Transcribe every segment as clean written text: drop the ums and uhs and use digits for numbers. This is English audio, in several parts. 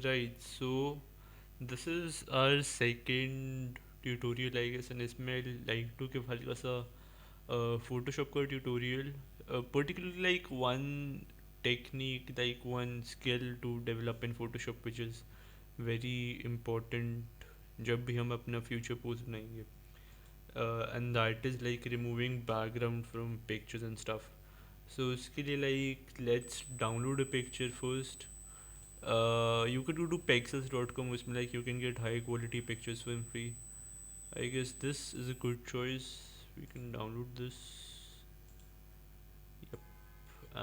Right, so this is our second tutorial I guess, and इसमें I like to give हल्का सा Photoshop का tutorial, particularly like one technique, like one skill to develop in Photoshop which is very important जब भी हम अपना future post बनाएंगे, and that is like removing background from pictures and stuff. So उसके लिए like let's download a picture first. You could go to pexels.com, which like you can get high quality pictures for free. I guess this is a good choice. We can download this. Yep.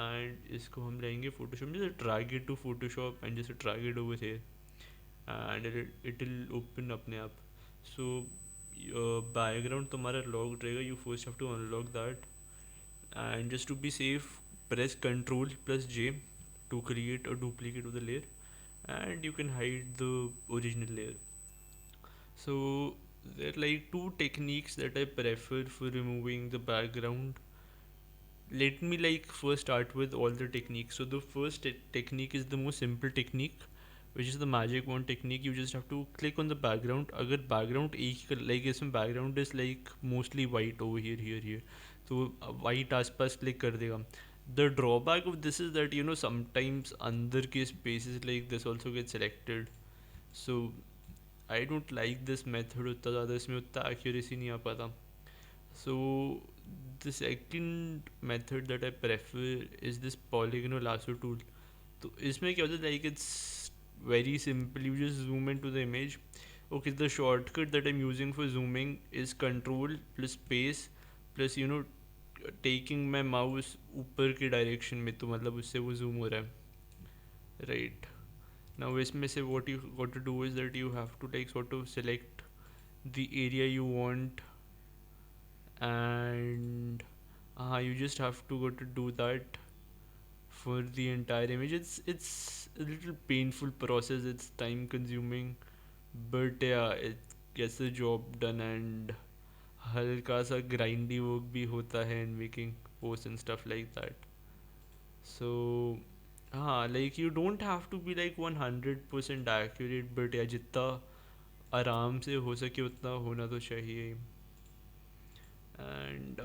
And इसको हम लाएंगे Photoshop में, just drag it to Photoshop and just drag it over here, and it will open अपने आप. So background तुम्हारा locked रहेगा. You first have to unlock that, and just to be safe, press Ctrl plus J to create a duplicate of the layer, and you can hide the original layer. So there are like two techniques that I prefer for removing the background. Let me like first start with all the techniques. So the first technique is the most simple technique, which is the magic wand technique. You just have to click on the background. अगर background एक ही like इसमें background is like mostly white over here, तो white आसपास click कर देगा. The drawback of this is that sometimes अंदर के spaces like this also get selected. So I don't like this method उतना ज़्यादा, इसमें उतना accuracy नहीं आ पाता. So the second method that I prefer is this polygonal lasso tool. तो इसमें क्या होता है, like it's very simple. You just zoom into the image. Okay, the shortcut that I'm using for zooming is Control plus space plus taking my mouse ऊपर के direction में, तो मतलब उससे वो zoom हो रहा है, right? Now इसमें से what you got to do is that you have to like sort of select the area you want, and you just have to go to do that for the entire image. It's a little painful process, it's time consuming, but yeah, it gets the job done, and हल्का सा grindy work भी होता है in making posts and stuff like that. So like you don't have to be like 100% accurate, but yeah, जितना आराम से हो सके उतना होना तो चाहिए. एंड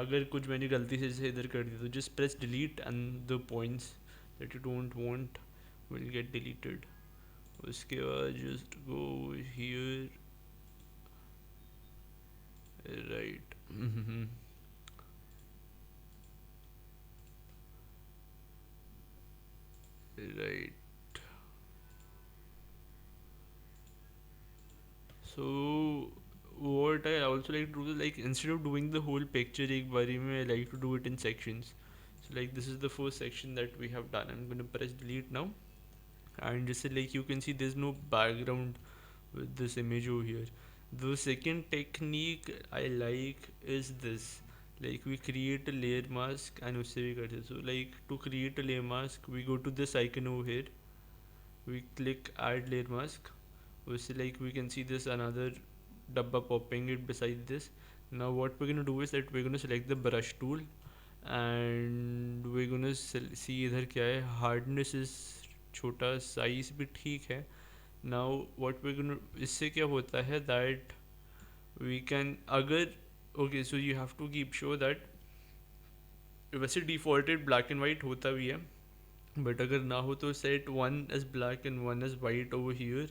अगर कुछ मैंने गलती से जैसे इधर कर दिया तो just press delete and the points that you don't want will get deleted. उसके बाद just go here, right. Right. So what I also like to do is like instead of doing the whole picture एक बारी में, I like to do it in sections. So like this is the first section that we have done. I'm gonna press delete now, and just like you can see there's no background with this image over here. The second technique I like is this, like we create a layer mask and उससे भी करते हैं. So like to create a layer mask, we go to this icon over here, we click add layer mask. उससे like we can see this another dabba popping it beside this. Now what we're gonna do is that we're gonna select the brush tool, and we're gonna see इधर क्या है. Hardness is छोटा, size भी ठीक है. Now what we're gonna, इससे क्या होता है that we can अगर okay, so you have to keep sure that वैसे defaulted black and white होता भी है, but अगर ना हो तो set one as black and one as white over here,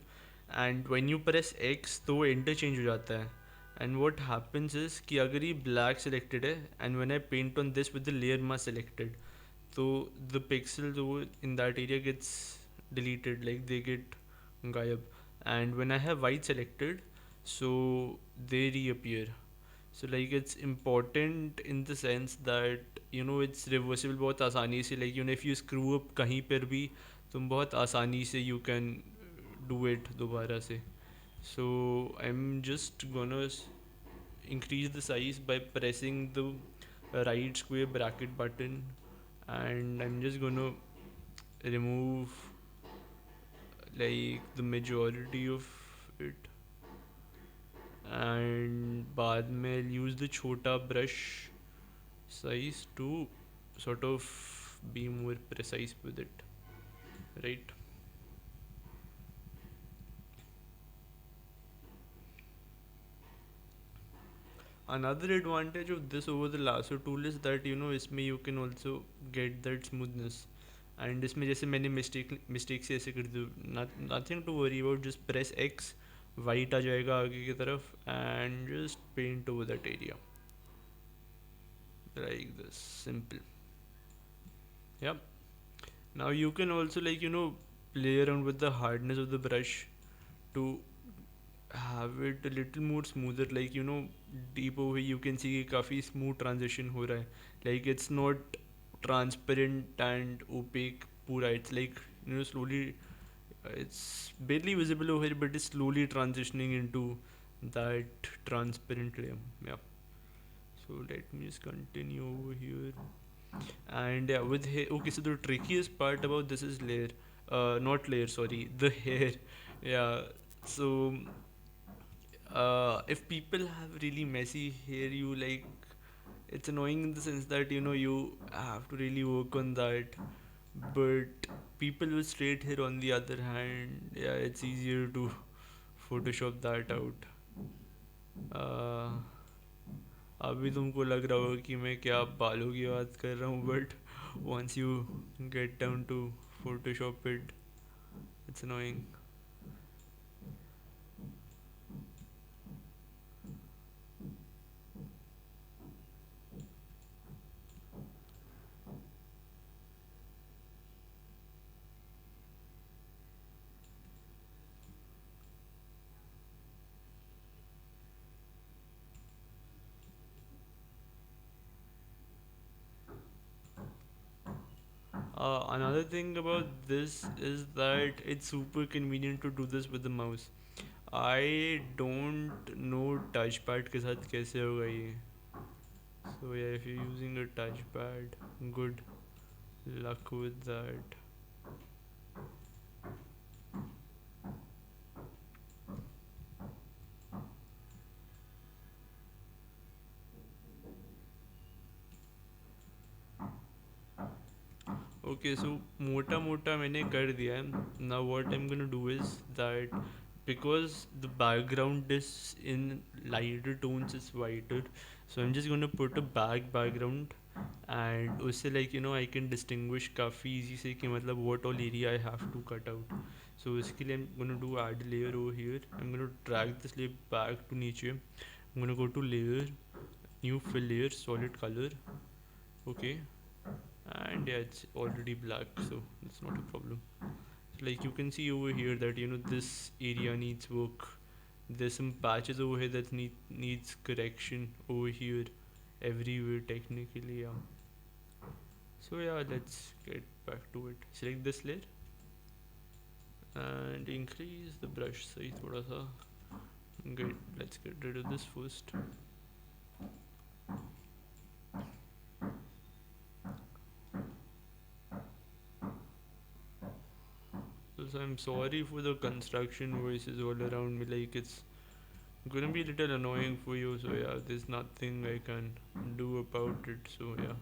and when you press X तो वो interchange हो जाता है. And what happens is कि अगर ये black selected है and when I paint on this with the layer mask selected, so the pixels over in that area gets deleted, like they get गायब. And when I have white selected, so they reappear. So like it's important in the sense that it's reversible बहुत आसानी से, like if you screw up कहीं पर भी तुम बहुत आसानी से you can do it दोबारा से. So I'm just gonna increase the size by pressing the right square bracket button, and I'm just gonna remove like the majority of it, and बाद में I'll use the छोटा brush size to sort of be more precise with it, right? another advantage of this over the lasso tool is that इसमें you can also get that smoothness. And इसमें जैसे मैंने mistake से ऐसे कर दी, nothing to worry about, just press X, white आ जाएगा आगे की तरफ, and just paint over that area like this, simple. Yep. Now you can also play around with the hardness of the brush to have it a little more smoother, deep over here you can see कि काफ़ी smooth transition हो रहा है, like it's not transparent and opaque पूरा, it's like slowly, it's barely visible over here but it's slowly transitioning into that transparent layer. Yeah, so let me just continue over here. And yeah, with hair, okay, so the trickiest part about this is layer, not layer, sorry, the hair. Yeah, so if people have really messy hair, it's annoying in the sense that you have to really work on that. But people with straight hair, on the other hand, yeah, it's easier to Photoshop that out. Uh, अभी तुमको लग रहा होगा कि मैं क्या बालों की बात कर रहा हूँ, but once you get down to Photoshop it, it's annoying. Another thing about this is that it's super convenient to do this with the mouse. I don't know touchpad के साथ कैसे होगा ये. So yeah, if you're using a touchpad, good luck with that. Okay, so मोटा मोटा मैंने कर दिया है. Now what I'm gonna do is that, because the background is in lighter tones, it's whiter, so I'm just gonna put a background, and उससे I can distinguish काफ़ी easy से कि मतलब what all area I have to cut out. So इसके लिए I'm gonna do add layer over here. I'm gonna drag this layer back to नीचे. I'm gonna go to layer, new fill layer, solid color. Okay, and yeah, it's already black, so it's not a problem. So you can see over here that this area needs work. There's some patches over here that needs correction over here, everywhere technically. Yeah, so yeah, let's get back to it. Select this layer and increase the brush size thoda sa. Good, let's get rid of this first. So I'm sorry for the construction voices all around me, it's gonna be a little annoying for you, so yeah, there's nothing I can do about it, so yeah.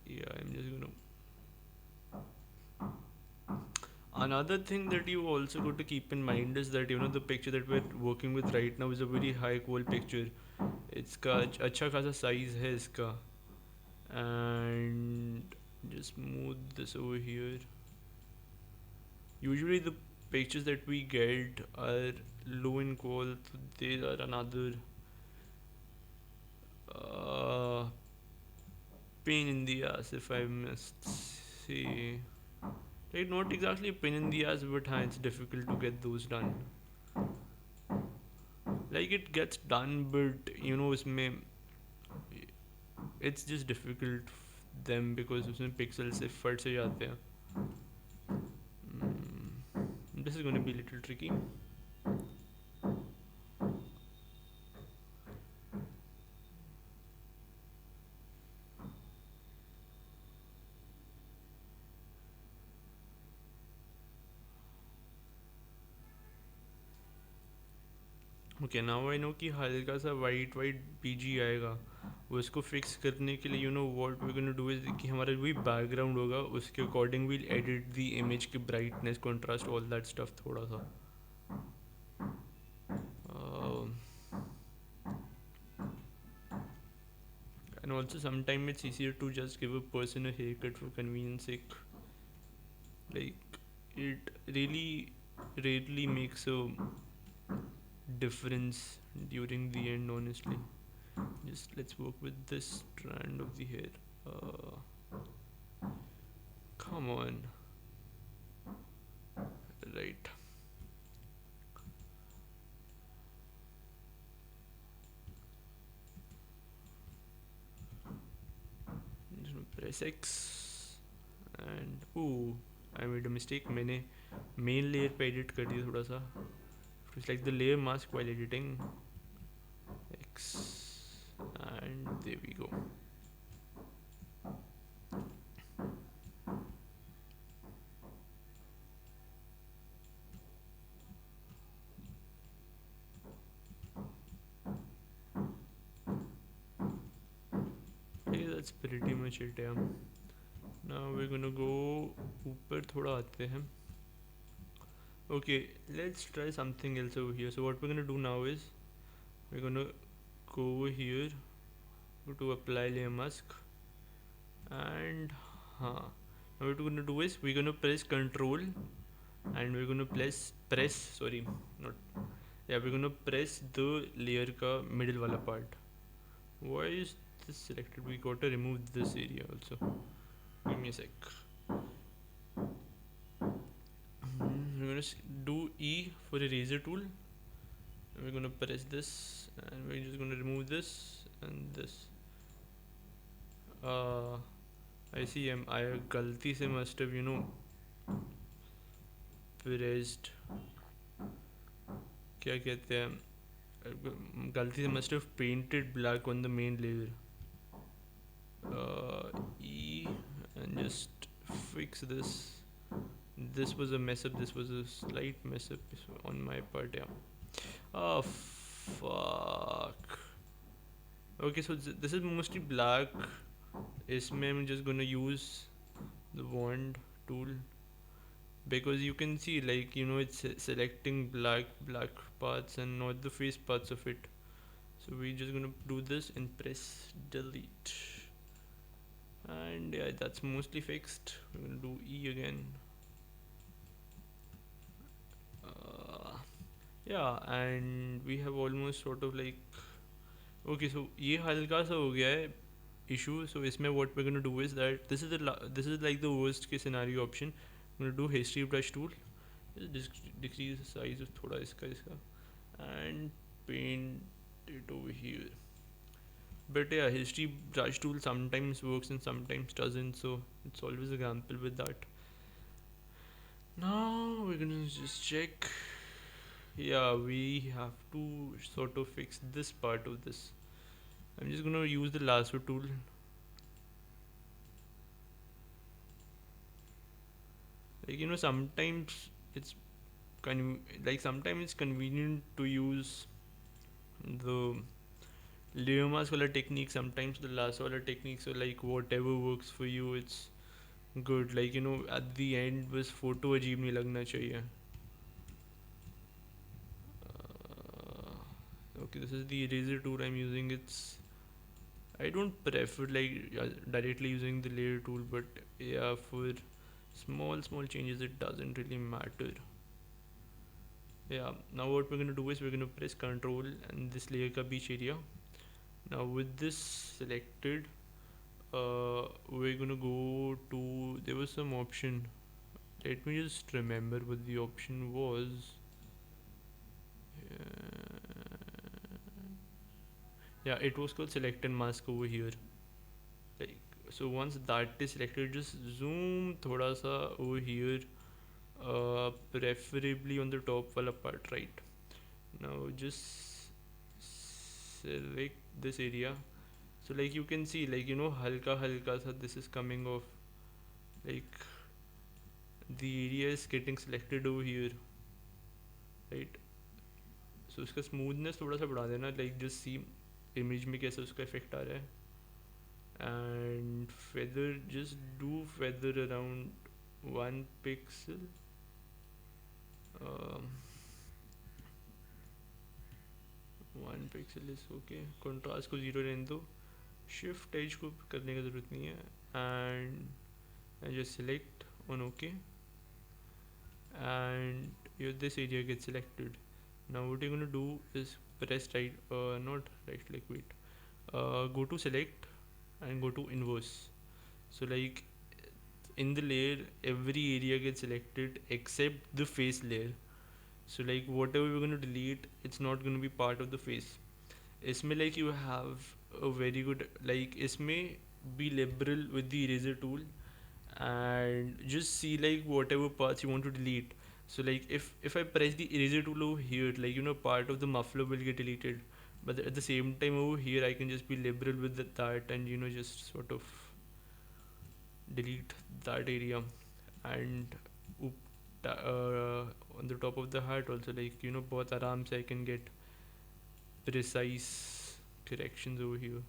Yeah, I'm just gonna. Another thing that you also got to keep in mind is that the picture that we're working with right now is a very high quality picture. इसका अच्छा खासा size है इसका, and just move this over here. Usually the pictures that we get are low in quality. These are another pain in the ass, if I must say. Not exactly a pain in the ass, but it's difficult to get those done. It gets done, but it's just difficult them because उसमें pixels से फट से जाते हैं. This is going to be a little tricky. Okay, now I know कि हल्का सा white PG आएगा. वो इसको फिक्स करने के लिए what we gonna do is कि हमारा वही बैकग्राउंड होगा, उसके according we'll edit the image की brightness, contrast, all that stuff थोड़ा सा. And also sometimes it's easier to just give a person a haircut for convenience sake. Like it really rarely makes a difference during the end, honestly. Just let's work with this strand of the hair. Come on. Right. Just gonna press X. And ooh, I made a mistake. मैंने main layer पे edit कर दिया थोड़ा सा. It's like the layer mask while editing. X. And there we go. Okay, that's pretty much it, yeah. Now we're gonna go ऊपर थोड़ा आते हैं. Okay, let's try something else over here. So what we're gonna do now is we're gonna go over here, go to apply layer mask, and now what we're gonna do is we're gonna press control and we're gonna press sorry, not, yeah, we're gonna press the layer ka middle wala part. Why is this selected? We got to remove this area also. Give me a sec. We're gonna do E for eraser tool. And we're gonna press this, and we're just gonna remove this and this. I see. I गलती से must have pressed, क्या कहते हैं, गलती से must have painted black on the main layer. E and just fix this. This was a mess up. This was a slight mess up on my part. Yeah. Oh fuck. Okay, so this is mostly black. इसमें I'm just gonna use the wand tool because you can see, like, it's selecting black parts and not the face parts of it. So we're just gonna do this and press delete, and yeah, that's mostly fixed. We're gonna do E again. Yeah, and we have almost sort of like, okay, so ये हल्का सा हो गया है issue. So इसमें what we're gonna do is that this is like the worst case scenario option. I'm gonna do history brush tool, just decrease the size of थोड़ा इसका and paint it over here. But yeah, history brush tool sometimes works and sometimes doesn't, so it's always a gamble with that. Now we're gonna just check. Yeah, we have to sort of fix this part of this. I'm just gonna use the lasso tool. Like, sometimes it's sometimes it's convenient to use the layer mask wala technique, sometimes the lasso wala technique. So like whatever works for you, it's good. Like, at the end बस photo अजीब नहीं लगना चाहिए. Okay, this is the eraser tool I'm using. I don't prefer like directly using the layer tool, but yeah, for small changes it doesn't really matter. Yeah, now what we're gonna do is we're gonna press control and this layer ka beach area. Now with this selected, we're gonna go to, there was some option, let me just remember what the option was. Yeah, it was called select and mask over here. Like, so once that is selected, just zoom thoda sa over here, preferably on the top wala part, right? Now just select this area. So like you can see, like, halka halka sa this is coming off. Like the area is getting selected over here, right? So उसका smoothness थोड़ा सा बढ़ा देना. Like just see image में कैसे उसका effect आ रहा है. And feather, just do feather around 1 pixel. um, 1 pixel is okay. Contrast को 0 रहने दो. शिफ्ट एज को करने की ज़रूरत नहीं है and I just select on OK and this area gets selected. Now what you're going to do is press right, not right click, wait, go to select and go to inverse. So like in the layer every area gets selected except the face layer. So like whatever we're going to delete, it's not going to be part of the face. इसमें like you have a very good, like इसमें be liberal with the eraser tool and just see like whatever parts you want to delete. So like if I press the eraser tool over here, like part of the muffler will get deleted, but at the same time over here I can just be liberal with that and just sort of delete that area. And on the top of the hat also, like both आराम से I can get precise corrections over here.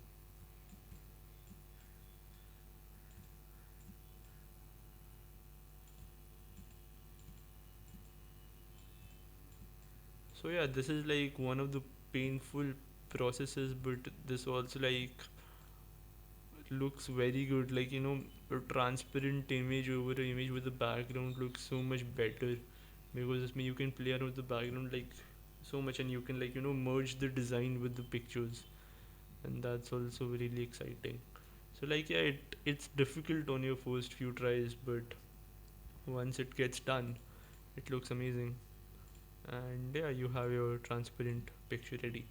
So yeah, this is like one of the painful processes, but this also like looks very good. Like a transparent image over an image with the background looks so much better because this means you can play around with the background like so much, and you can like merge the design with the pictures, and that's also really exciting. So like yeah, it's difficult on your first few tries, but once it gets done, it looks amazing. And yeah, you have your transparent picture ready.